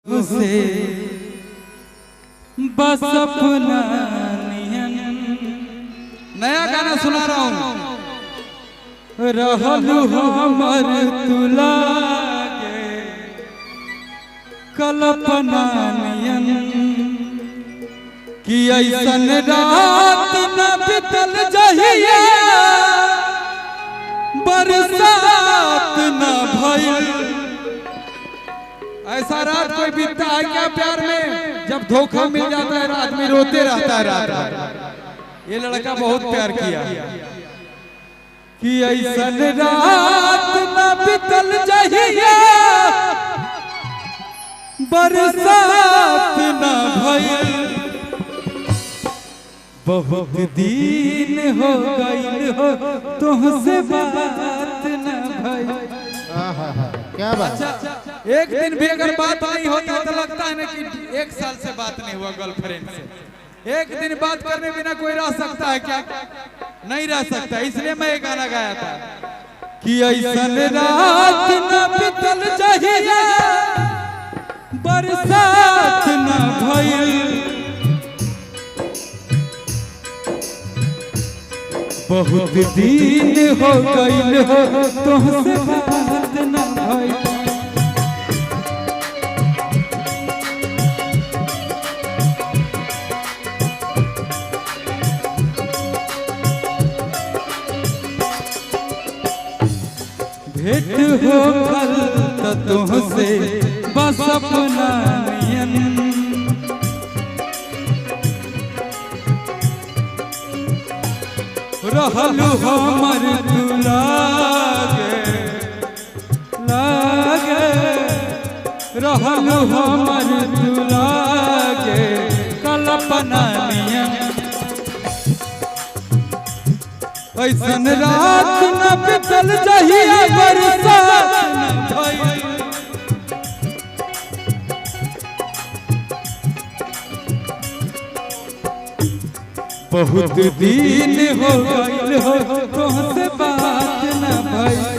से बस अपना नया गाना सुना रहा हूँ। रहलू हमर तुला कल्पना नियन कि ऐसन रात न बितल जहिया बरसात न भइल। ऐसा रात कोई बीतता है क्या प्यार में? जब धोखा मिल जाता है आदमी रोते रहता है रात भर। ये लड़का बहुत प्यार किया कि ऐसन रात न बितल जहिया बरसात न भइल। बहुत दिन हो गइल हो तुमसे बात न भइल। क्या बात? एक दिन भी अगर बात नहीं होता तो लगता है ना कि 1 साल से बात नहीं हुआ गर्लफ्रेंड से। एक दिन बात करने बिना कोई रह सकता है क्या? नहीं रह सकता। इसलिए मैं ये गाना गाया था कि ऐसन रात न बितल जहिया बरसात न भइल। बहुत दिन हो गइल हो तुमसे बात न भइल। भेंट हो कल तो तुमसे बस अपना नियन रहलू हमर तुलागे लागे रहलू हमर तुलागे कल्पना नियन। ऐसन रात न बितल जहिया बरसात न भइल। बहुत दिन हो गइल हो तुमसे बात न भइल।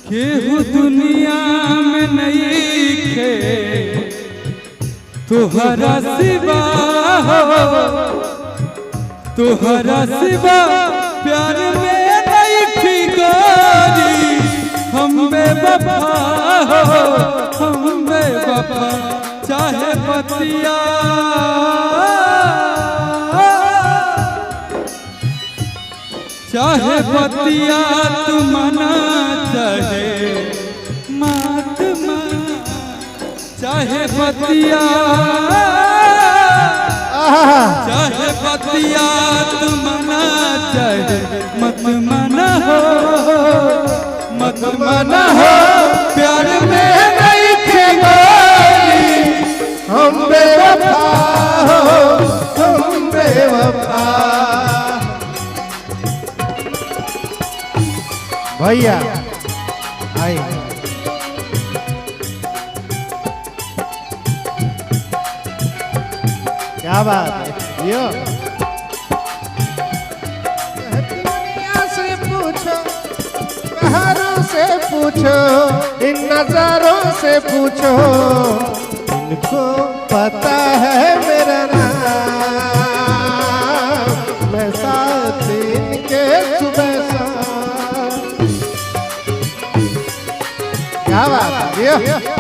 केहू दुनिया में नहीं खे तुहरा सिवा हो, तुहरा सिवा प्यार में नहीं ठिकानी। हम बेवफा हो, हम बेवफा चाहे पतिया चाहे पतिया तुमना चाहे मात चाहे पतिया चाहे पतिया तुमना चाहे मत मना हो, मत मना हो। प्यार में नहीं ठिकानी। हम बेवफा हो, हम बेवफा। भैया आई क्या बात है यो? दुनिया से पूछो, बाहरों से पूछो, इन नजारों से पूछो, इनको पता है मेरा नाम। मैं साथ इनके सुबह शाम। क्या बात है?